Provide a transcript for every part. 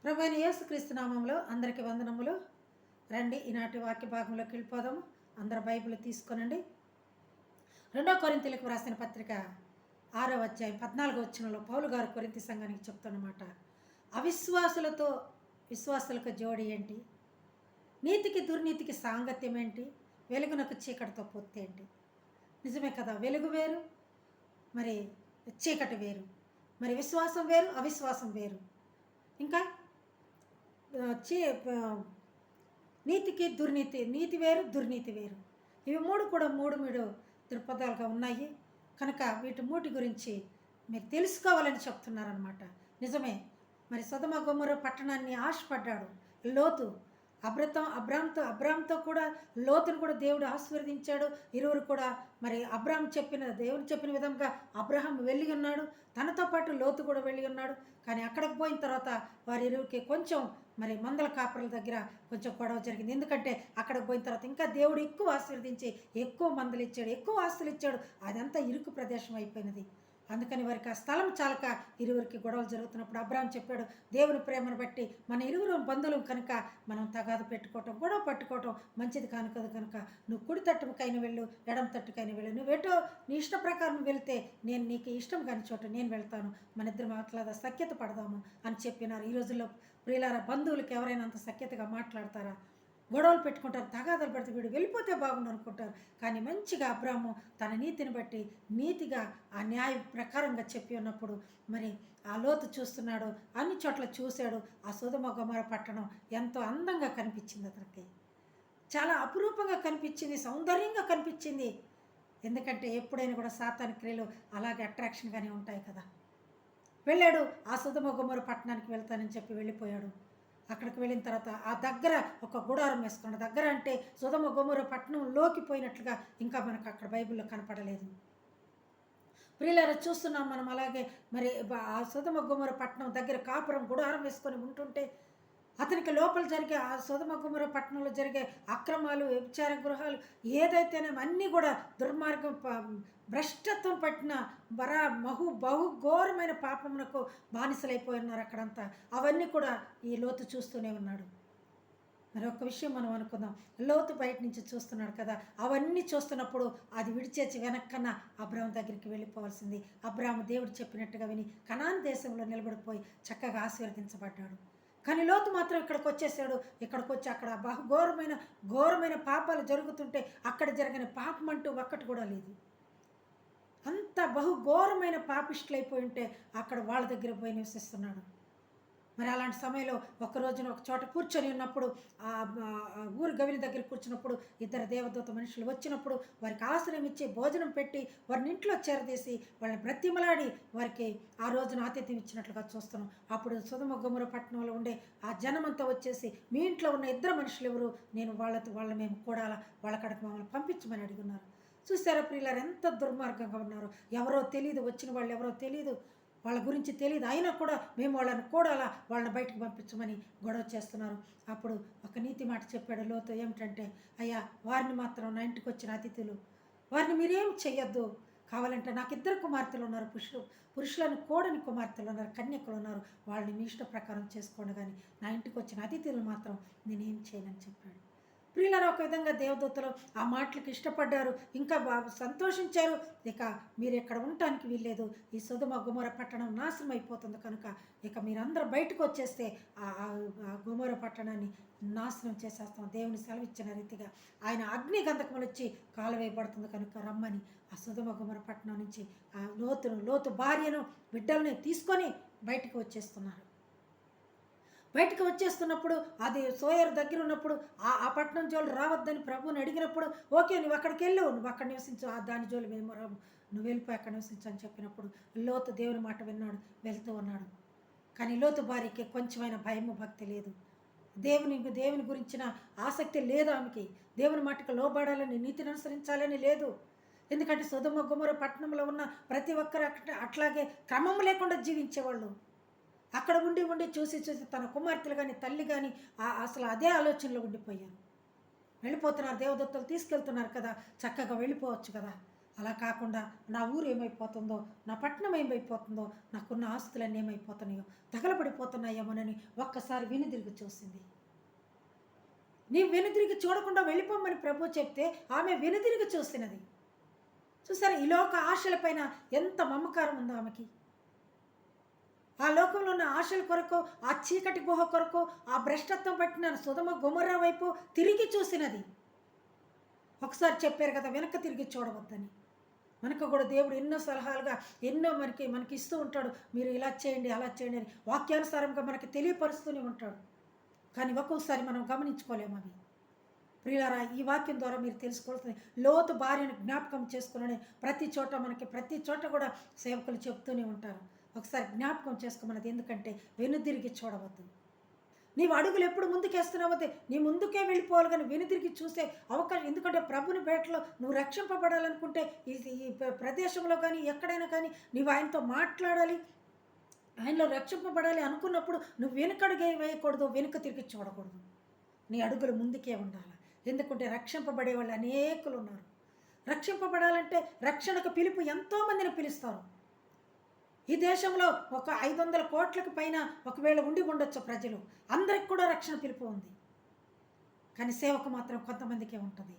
ప్రభువైన యేసుక్రీస్తు నామములో అందరికీ వందనములు. రండి ఈనాటి వాక్య భాగంలోకి వెళ్ళిపోదాము. అందరు బైబిల్ తీసుకొనండి. 2 కొరింథీయులకు వ్రాసిన పత్రిక 6వ అధ్యాయం 14వ వచనంలో పౌలు గారు కొరింథీ సంఘానికి చెప్తున్నమాట, అవిశ్వాసులతో విశ్వాసులకు జోడి ఏంటి, నీతికి దుర్నీతికి సాంగత్యం ఏంటి, వెలుగునకు చీకటితో పొత్తు ఏంటి. నిజమే కదా, వెలుగు వేరు, మరి చీకటి వేరు, మరి విశ్వాసం వేరు, అవిశ్వాసం వేరు. ఇంకా నీతికి దుర్నీతి, నీతి వేరు, దుర్నీతి వేరు. ఇవి మూడు దృక్పథాలుగా ఉన్నాయి. కనుక వీటి మూటి గురించి మీరు తెలుసుకోవాలని చెప్తున్నారనమాట. నిజమే, మరి సొదొమ గొమొర్రా పట్టణాన్ని ఆశపడ్డాడు లోతు. అబ్రామ్తో కూడా లోతును కూడా దేవుడు ఆశీర్వదించాడు. ఇరువురు కూడా మరి దేవుడు చెప్పిన విధంగా అబ్రహాం వెళ్ళి ఉన్నాడు, తనతో పాటు లోతు కూడా వెళ్ళి ఉన్నాడు. కానీ అక్కడికి పోయిన తర్వాత వారిరువురికి కొంచెం మరి మందల కాపరుల దగ్గర కొంచెం గొడవ జరిగింది. ఎందుకంటే అక్కడికి పోయిన తర్వాత ఇంకా దేవుడు ఎక్కువ ఆశీర్వదించి ఎక్కువ మందలు ఇచ్చాడు, ఎక్కువ ఆస్తులు ఇచ్చాడు. అదంతా ఇరుకు ప్రదేశం అయిపోయినది. అందుకని వారికి ఆ స్థలం చాలక ఇరువురికి గొడవలు జరుగుతున్నప్పుడు అబ్రాహాం చెప్పాడు, దేవుని ప్రేమను బట్టి మన ఇరువురు బంధువులు కనుక మనం తగాదు పెట్టుకోవటం, గొడవ పట్టుకోవటం మంచిది కానుకదు. కనుక నువ్వు కుడి తట్టుకైనా వెళ్ళు, ఎడమ తట్టుకైనా వెళ్ళు, నువ్వేటో నీ ఇష్ట ప్రకారం వెళితే నేను నీకు ఇష్టం కాని చోట నేను వెళ్తాను, మన ఇద్దరు మాట్లాడ సఖ్యత పడదాము అని చెప్పినారు. ఈ రోజుల్లో ప్రియులారా, బంధువులకి ఎవరైనా అంత సఖ్యతగా మాట్లాడతారా? గొడవలు పెట్టుకుంటారు, తగాదాలు పడితే వీడు వెళ్ళిపోతే బాగుండు అనుకుంటారు. కానీ మంచిగా అబ్రాహాము తన నీతిని బట్టి నీతిగా ఆ న్యాయ ప్రకారంగా చెప్పి ఉన్నప్పుడు మరి ఆ లోతు చూస్తున్నాడు, అన్ని చోట్ల చూశాడు. ఆ సొదొమ గొమొర్రా పట్టణం ఎంతో అందంగా కనిపించింది, అతనికి చాలా అపురూపంగా కనిపించింది, సౌందర్యంగా కనిపించింది. ఎందుకంటే ఎప్పుడైనా కూడా సాతాను క్రియలు అలాగే అట్రాక్షన్గానే ఉంటాయి కదా. వెళ్ళాడు, ఆ సొదొమ గొమొర్రా పట్టణానికి వెళ్తానని చెప్పి వెళ్ళిపోయాడు. అక్కడికి వెళ్ళిన తర్వాత ఆ దగ్గర ఒక గుడారం వేసుకున్నాడు. దగ్గర అంటే సొదొమ గొమొర్రా పట్టణంలోకి పోయినట్లుగా ఇంకా మనకు అక్కడ బైబిల్లో కనపడలేదు. ప్రియులారా, చూస్తున్నాం మనం. అలాగే మరి ఆ సొదొమ గొమొర్రా పట్టణం దగ్గర కాపురం గుడారం వేసుకొని ఉంటుంటే అతనికి లోపల జరిగే ఆ సొదొమ గొమొర్రా పట్టణంలో జరిగే అక్రమాలు, వ్యభిచార గృహాలు ఏదైతేనే అన్నీ కూడా దుర్మార్గం, భ్రష్టత్వం పట్టిన బహు ఘోరమైన పాపమునకు బానిసలైపోయి ఉన్నారు అక్కడంతా. అవన్నీ కూడా ఈ లోతు చూస్తూనే ఉన్నాడు. మరి ఒక్క విషయం మనం అనుకుందాం, లోతు బయట నుంచి చూస్తున్నాడు కదా, అవన్నీ చూస్తున్నప్పుడు అది విడిచేసి వెనక్కన్నా అబ్రాహాము దగ్గరికి వెళ్ళిపోవాల్సింది. అబ్రాహాము దేవుడు చెప్పినట్టుగా విని కనాను దేశంలో నిలబడిపోయి చక్కగా ఆశీర్వదించబడ్డాడు. కానీ లోతు మాత్రం ఇక్కడికి వచ్చేసాడు. ఇక్కడికి వచ్చి అక్కడ ఘోరమైన పాపాలు జరుగుతుంటే అక్కడ జరిగిన పాపం అంటూ ఒక్కటి కూడా లేదు. అంత ఘోరమైన పాపిష్టులు అయిపోయి ఉంటే అక్కడ వాళ్ళ దగ్గర పోయి నివసిస్తున్నాడు. మరి అలాంటి సమయంలో ఒక రోజున ఒక చోట కూర్చొని ఉన్నప్పుడు ఆ ఊరు గవిని దగ్గర కూర్చున్నప్పుడు ఇద్దరు దేవదూత మనుషులు వచ్చినప్పుడు వారికి ఆశ్రయం ఇచ్చి భోజనం పెట్టి వారిని ఇంట్లో చేరదీసి వాళ్ళని బ్రతిమలాడి వారికి ఆ రోజున ఆతిథ్యం ఇచ్చినట్లుగా చూస్తున్నాం. అప్పుడు సొదొమ గొమొర్రా పట్టణంలో ఉండే ఆ జనమంతా వచ్చేసి, మీ ఇంట్లో ఉన్న ఇద్దరు మనుషులు ఎవరు, నేను వాళ్ళ మేము కూడాలా, వాళ్ళకడకు మమ్మల్ని పంపించమని అడుగున్నారు. చూసారా ప్రియులారు, ఎంత దుర్మార్గంగా ఉన్నారు. ఎవరో తెలియదు, వచ్చిన వాళ్ళు ఎవరో తెలియదు, వాళ్ళ గురించి తెలియదు, అయినా కూడా మేము వాళ్ళని కూడాలా, వాళ్ళని బయటకు పంపించమని గొడవ చేస్తున్నారు. అప్పుడు ఒక నీతి మాట చెప్పాడు లోతు, ఏమిటంటే, అయ్యా వారిని మాత్రం నా ఇంటికి వచ్చిన అతిథులు, వారిని మీరేం చెయ్యొద్దు, కావాలంటే నాకు ఇద్దరు కుమార్తెలు ఉన్నారు, పురుషులను కూడని కుమార్తెలు ఉన్నారు, కన్యకులు ఉన్నారు, వాళ్ళని మీ ఇష్ట ప్రకారం చేసుకోండి, కానీ నా ఇంటికి వచ్చిన అతిథులు మాత్రం నేనేం చేయనని చెప్పాడు. ప్రియులారా, ఒక విధంగా దేవదూతలు ఆ మాటలకు ఇష్టపడ్డారు, ఇంకా సంతోషించారు. ఇక మీరు ఇక్కడ ఉండటానికి వీల్లేదు, ఈ సొదొమ గొమొర్రా పట్టణం నాశనం అయిపోతుంది, కనుక ఇక మీరందరూ బయటకు వచ్చేస్తే ఆ గొమొర్రా పట్టణాన్ని నాశనం చేసేస్తాం. దేవుని సెలవిచ్చిన రీతిగా ఆయన అగ్ని గంధకములు వచ్చి కాలువేయబడుతుంది, కనుక రమ్మని ఆ సొదొమ గొమొర్రా పట్టణం నుంచి ఆ లోతు భార్యను బిడ్డల్ని తీసుకొని బయటకు వచ్చేస్తున్నారు. బయటకు వచ్చేస్తున్నప్పుడు అది సోయరు దగ్గర ఉన్నప్పుడు ఆ పట్టణం జోలు రావద్దని ప్రభువుని అడిగినప్పుడు, ఓకే నువ్వు అక్కడికి వెళ్ళు, నువ్వు అక్కడ నివసించు, దాని జోలు మేము రాము, నువ్వు వెళ్ళిపోయి అక్కడ నివసించు అని చెప్పినప్పుడు లోతు దేవుని మాట విన్నాడు, వెళ్తూ ఉన్నాడు. కానీ లోతు భార్యకి కొంచెమైనా భయము భక్తి లేదు, దేవుని గురించిన ఆసక్తి లేదు ఆమెకి, దేవుని మాటకు లోబడాలని, నీతిని అనుసరించాలని లేదు. ఎందుకంటే సొదొమ గొమొర్రా పట్టణంలో ఉన్న ప్రతి ఒక్కరు అట్లాగే క్రమం లేకుండా జీవించేవాళ్ళు. అక్కడ ఉండి చూసి తన కుమార్తెలు కానీ తల్లి కానీ అసలు అదే ఆలోచనలో ఉండిపోయారు. వెళ్ళిపోతున్నారు, దేవదత్తులు తీసుకెళ్తున్నారు కదా, చక్కగా వెళ్ళిపోవచ్చు కదా. అలా కాకుండా నా ఊరు ఏమైపోతుందో, నా పట్టణం ఏమైపోతుందో, నాకున్న ఆస్తులన్నీ ఏమైపోతున్నాయో, తగలబడిపోతున్నాయేమోనని ఒక్కసారి వెనుదిరిగి చూసింది. నీవు వెనుదిరిగి చూడకుండా వెళ్ళిపోమని ప్రభు చెప్తే ఆమె వెనుదిరిగి చూసినది. చూసారా, ఈ లోక ఆశలపైన ఎంత మమకారం ఉందో ఆమెకి. ఆ లోకంలో ఉన్న ఆశల కొరకు, ఆ చీకటి గుహ కొరకు, ఆ భ్రష్టత్వం పట్టిన సుధమ గుమర్రా వైపు తిరిగి చూసినది. ఒకసారి చెప్పారు కదా, వెనక తిరిగి చూడవద్దని. మనకు కూడా దేవుడు ఎన్నో సలహాలుగా ఎన్నో మనకి ఇస్తూ ఉంటాడు. మీరు ఇలా చేయండి, అలా చేయండి అని వాక్యానుసారంగా మనకి తెలియపరుస్తూనే ఉంటాడు. కానీ ఒక్కొక్కసారి మనం గమనించుకోలేము అవి. ప్రియులారా, ఈ వాక్యం ద్వారా మీరు తెలుసుకోవాల్సింది, లోతు భార్యను జ్ఞాపకం చేసుకుని ప్రతి చోట కూడా సేవకులు చెప్తూనే ఉంటారు. ఒకసారి జ్ఞాపకం చేసుకోమన్నది. ఎందుకంటే వెనుదిరిగి చూడవద్దు. నీవు అడుగులు ఎప్పుడు ముందుకేస్తున్నావద్దే, నీ ముందుకే వెళ్ళిపోవాలి, కానీ వెనుదిరిగి చూసే అవకాశం. ఎందుకంటే ప్రభుని బేటలో నువ్వు రక్షింపబడాలనుకుంటే ఈ ప్రదేశంలో కానీ ఎక్కడైనా కానీ నీవు ఆయనతో మాట్లాడాలి, ఆయనలో రక్షింపబడాలి అనుకున్నప్పుడు నువ్వు వెనుకడుగే వేయకూడదు, వెనుక తిరిగి చూడకూడదు. నీ అడుగులు ముందుకే ఉండాలి. ఎందుకంటే రక్షింపబడే వాళ్ళు అనేకులు ఉన్నారు. రక్షింపబడాలంటే రక్షణకు పిలుపు ఎంతోమందిని పిలుస్తారు. ఈ దేశంలో ఒక 500 కోట్లకు పైన ఒకవేళ ఉండొచ్చు ప్రజలు. అందరికి కూడా రక్షణ పిలుపు ఉంది. కానీ సేవకు మాత్రం కొంతమందికే ఉంటుంది.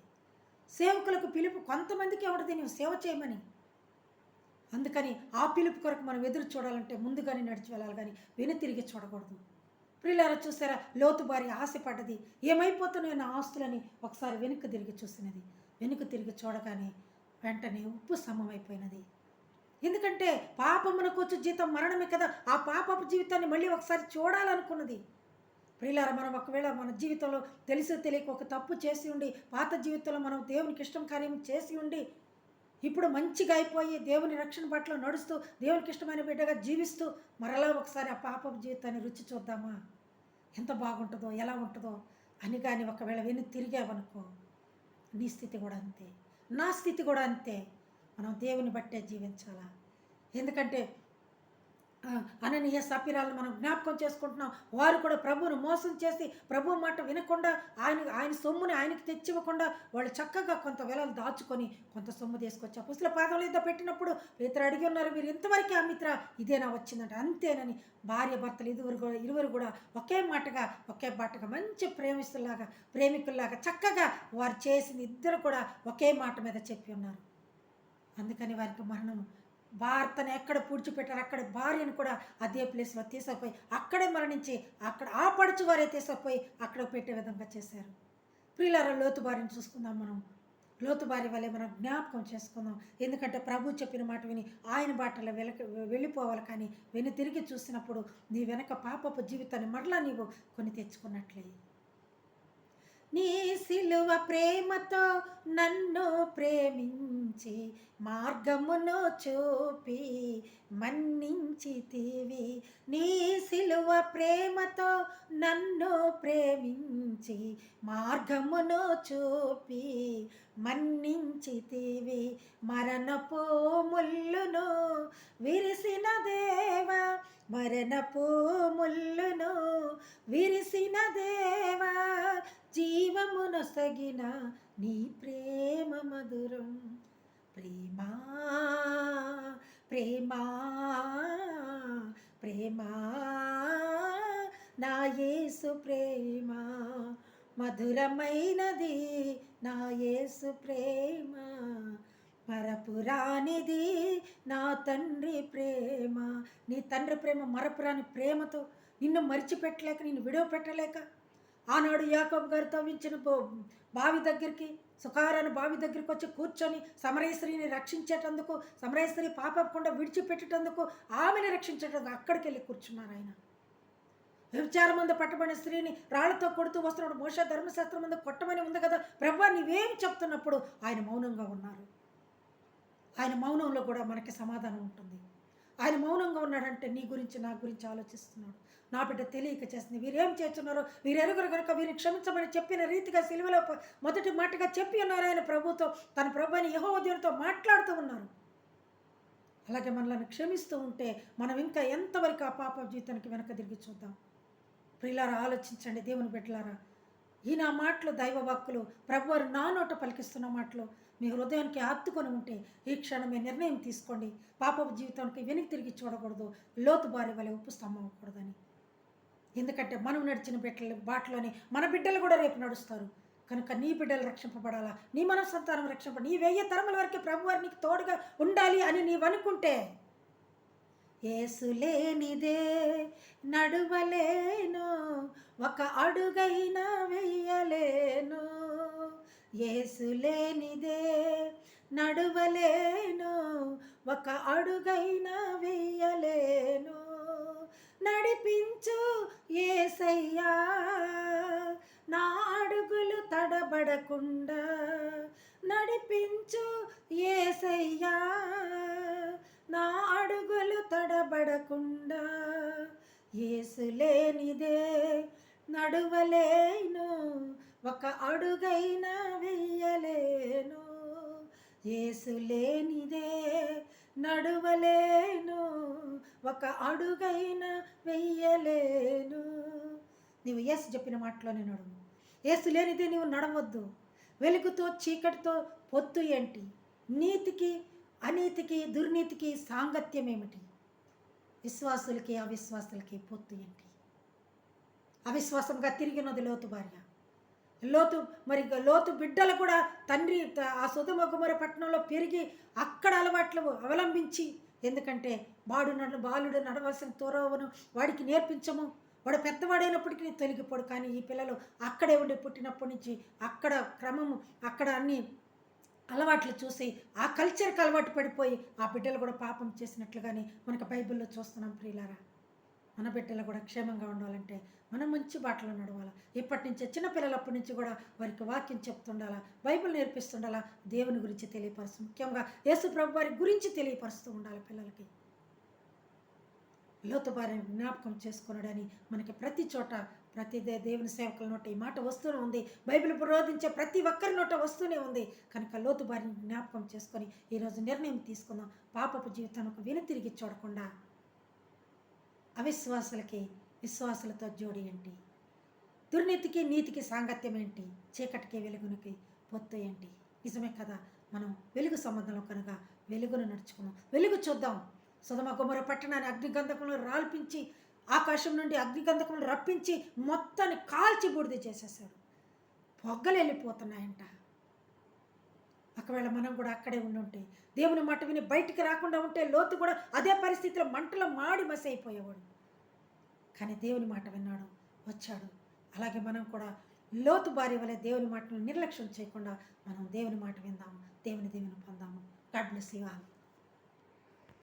సేవకులకు పిలుపు కొంతమందికే ఉంటుంది, నువ్వు సేవ చేయమని. అందుకని ఆ పిలుపు కొరకు మనం ఎదురు చూడాలంటే ముందుగానే నడిచి వెళ్ళాలి, కానీ వెనుతిరిగి చూడకూడదు. ప్రియులారా, చూసారా, లోతు భార్య ఆశపడ్డది. ఏమైపోతున్నాయో నా ఆస్తులని ఒకసారి వెనుక తిరిగి చూసినది. వెనుక తిరిగి చూడగానే వెంటనే ఉప్పు సమమైపోయినది. ఎందుకంటే పాపమునకు వచ్చే జీతం మరణమే కదా. ఆ పాపపు జీవితాన్ని మళ్ళీ ఒకసారి చూడాలనుకున్నది. ప్రియులారా, మనం ఒకవేళ మన జీవితంలో తెలిసి తెలియక ఒక తప్పు చేసి ఉండి, పాత జీవితంలో మనం దేవునికి ఇష్టం కార్యం చేసి ఉండి, ఇప్పుడు మంచిగా అయిపోయి దేవుని రక్షణ పట్ల నడుస్తూ దేవునికి ఇష్టమైన బిడ్డగా జీవిస్తూ మరలా ఒకసారి ఆ పాపపు జీవితాన్ని రుచి చూద్దామా, ఎంత బాగుంటుందో, ఎలా ఉంటుందో అని. కానీ ఒకవేళ వెను తిరిగావనుకో, నీ స్థితి కూడా అంతే, నా స్థితి కూడా అంతే. మనం దేవుని బట్టే జీవించాలా. ఎందుకంటే అననీయ సఫీరాలను మనం జ్ఞాపకం చేసుకుంటున్నాం. వారు కూడా ప్రభువును మోసం చేసి ప్రభు మాట వినకుండా ఆయన సొమ్ముని ఆయనకి తెచ్చివ్వకుండా వాళ్ళు చక్కగా కొంత వెలలు దాచుకొని కొంత సొమ్ము తీసుకొచ్చి అపొస్తలుల పాదాల మీద పెట్టినప్పుడు ఇతరు అడిగి ఉన్నారు, మీరు ఇంతవరకు ఆ మిత్ర ఇదేనా వచ్చిందంటే అంతేనని. భార్య భర్తలు ఇరువురు కూడా ఒకే మాటగా ఒకే బాటగా మంచి ప్రేమికుల్లాగా చక్కగా వారు చేసింది ఇద్దరు కూడా ఒకే మాట మీద చెప్పి ఉన్నారు. అందుకని వారికి మరణం, భర్తను ఎక్కడ పూడ్చిపెట్టారు అక్కడ భార్యను కూడా అదే ప్లేస్లో తీసుకుపోయి అక్కడే మరణించి అక్కడ ఆ పడుచు వారే తీసుకుపోయి అక్కడ పెట్టే విధంగా చేశారు. ప్రియులారా, లోతు భార్యను చూసుకుందాం. మనం లోతు భార్య వల్లే మనం జ్ఞాపకం చేసుకుందాం. ఎందుకంటే ప్రభు చెప్పిన మాట విని ఆయన బాటలో వెళ్ళిపోవాలి, కానీ తిరిగి చూసినప్పుడు నీ వెనక పాపపు జీవితాన్ని మరలా నీవు కొని తెచ్చుకున్నట్లే. నీ సిలువ ప్రేమతో నన్ను ప్రేమించి మార్గమును చూపి మన్నించితివి. నీ సిలువ ప్రేమతో నన్ను ప్రేమించి మార్గమును చూపి మన్నించితివి. మరణపు ముల్లును విరిసిన దేవా, మరణపు ముల్లును విరిసిన దేవా, జీవమునొసగిన నీ ప్రేమ మధురం. ప్రేమా ప్రేమా ప్రేమా నా యేసు ప్రేమ మధురమైనది, నా యేసు ప్రేమ మరపురానిది, నా తండ్రి ప్రేమ. నీ తండ్రి ప్రేమ మరపురాని ప్రేమతో నిన్ను మరిచిపెట్టలేక, నిన్ను విడవపెట్టలేక ఆనాడు యాకోబు గారు తవ్వించిన బావి దగ్గరికి, సుకారాను బావి దగ్గరికి వచ్చి కూర్చొని సమరయస్త్రీని రక్షించేటందుకు, సమరయస్త్రీ పాపకుండా విడిచిపెట్టేటందుకు, ఆమెను రక్షించేటందుకు అక్కడికి వెళ్ళి కూర్చున్నారు. ఆయన వ్యభిచారం ముందు పట్టబడిన స్త్రీని రాళ్లతో కొడుతూ వస్తున్నాడు. మోషే ధర్మశాస్త్రం ముందు కొట్టమని ఉంది కదా, ప్రభువా నీవేం చెప్తున్నప్పుడు ఆయన మౌనంగా ఉన్నారు. ఆయన మౌనంలో కూడా మనకి సమాధానం ఉంటుంది. ఆయన మౌనంగా ఉన్నాడంటే నీ గురించి నా గురించి ఆలోచిస్తున్నాడు. నా బిడ్డ తెలియక చేస్తుంది, వీరేం చేస్తున్నారో వీరెరుగురు కనుక వీరిని క్షమించమని చెప్పిన రీతిగా సిలువలో మొదటి మాటగా చెప్పి ఉన్నారు. ఆయన ప్రభుతో, తన ప్రభుని యెహోవా దేవునితో మాట్లాడుతూ ఉన్నారు. అలాగే మనల్ని క్షమిస్తూ ఉంటే మనం ఇంకా ఎంతవరకు ఆ పాప జీవితానికి వెనక తిరిగి చూద్దాం. ప్రియులారా, ఆలోచించండి దేవుని బిడ్డలారా. ఈ నా మాటలు దైవ వాక్కులు, ప్రభువారు నా నోట పలికిస్తున్న మాటలు మీ హృదయానికి హత్తుకొని ఉంటే ఈ క్షణమే నిర్ణయం తీసుకోండి. పాపపు జీవితానికి వెనక్కి తిరిగి చూడకూడదు. లోతు భార్య వలె ఉప్పు స్తంభం అవ్వకూడదని. ఎందుకంటే మనం నడిచిన బాటలోనే మన బిడ్డలు కూడా రేపు నడుస్తారు. కనుక నీ బిడ్డలు రక్షింపబడాలా, నీ మన సంతానం రక్షింప, నీ 1000 తరముల వరకు ప్రభువారు నీకు తోడుగా ఉండాలి అని నీవనుకుంటే, యేసు లేనిదే నడువలేను, ఒక అడుగైనా వెయ్యలేను. యేసు లేనిదే నడువలేను, ఒక అడుగైనా వెయ్యలేను. నడిపించు యేసయ్యా నా అడుగులు తడబడకుండా, నడిపించు యేసయ్యా నా అడుగులు తడబడకుండా. యేసు లేనిదే నడువలేను, ఒక అడుగైనా వెయ్యలేను. యేసు లేనిదే నడువలేను, ఒక అడుగైనా వెయ్యలేను. నీవు యేసు చెప్పిన మాటలోనే నడువు. యేసు లేనిదే నీవు నడవద్దు. వెలుగుతో చీకటితో పొత్తు ఏంటి? నీతికి అనీతికి దుర్నీతికి సాంగత్యం ఏమిటి? విశ్వాసులకి అవిశ్వాసులకి పొత్తు ఏంటి? అవిశ్వాసంగా తిరిగినది లోతు భార్య. లోతు బిడ్డలు కూడా తండ్రి ఆ సొదొమ గొమొర్రా పట్టణంలో పెరిగి అక్కడ అలవాట్లు అవలంబించి, ఎందుకంటే బాలుడు నడవలసిన త్రోవను వాడికి నేర్పించము, వాడు పెద్దవాడైనప్పటికీ తొలగిపోడు. కానీ ఈ పిల్లలు అక్కడే ఉండి పుట్టినప్పటి నుంచి అక్కడ క్రమము, అక్కడ అన్ని అలవాట్లు చూసి ఆ కల్చర్కి అలవాటు పడిపోయి ఆ బిడ్డలు కూడా పాపం చేసినట్లుగానే మనకు బైబిల్లో చూస్తున్నాం. ప్రియులారా, మన బిడ్డలు కూడా క్షేమంగా ఉండాలంటే మనం మంచి బాటలో నడవాలా. ఇప్పటి నుంచే చిన్నపిల్లలప్పటి నుంచి కూడా వారికి వాక్యం చెప్తుండాలా, బైబిల్ నేర్పిస్తుండాలా, దేవుని గురించి తెలియపరుస్తూ, ముఖ్యంగా యేసు ప్రభు వారి గురించి తెలియపరుస్తూ ఉండాలి పిల్లలకి. లోతు భార్యను జ్ఞాపకం చేసుకున్నాడని మనకి ప్రతి చోట ప్రతి దేవుని సేవకుల నోట ఈ మాట వస్తూనే ఉంది. బైబిల్ ప్రబోధించే ప్రతి ఒక్కరి నోట వస్తూనే ఉంది. కనుక లోతు భార్యను జ్ఞాపకం చేసుకొని ఈరోజు నిర్ణయం తీసుకుందాం. పాపపు జీవితానికి వెనుతిరిగి చూడకుండా అవిశ్వాసులకి విశ్వాసులతో జోడి ఏంటి? దుర్నీతికి నీతికి సాంగత్యం ఏంటి? చీకటికి వెలుగునికి పొత్తు ఏంటి? నిజమే కదా, మనం వెలుగు సంబంధంలో కనుక వెలుగును నడుచుకున్నాం. వెలుగు చూద్దాం. సొదొమ గొమొర్రా పట్టణాన్ని అగ్నిగంధకంలో రాల్పించి, ఆకాశం నుండి అగ్నిగంధకంలో రప్పించి మొత్తాన్ని కాల్చి బూడిద చేసేసాడు. పొగ్గలు వెళ్ళిపోతున్నాయంట. ఒకవేళ మనం కూడా అక్కడే ఉంటే, దేవుని మాట విని బయటికి రాకుండా ఉంటే, లోతు కూడా అదే పరిస్థితిలో మంటలో మాడి మసి అయిపోయేవాడు. కానీ దేవుని మాట విన్నాడు, వచ్చాడు. అలాగే మనం కూడా లోతు భార్య వలె దేవుని మాటను నిర్లక్ష్యం చేయకుండా మనం దేవుని మాట విందాము, దేవుని పొందాము. God bless you all.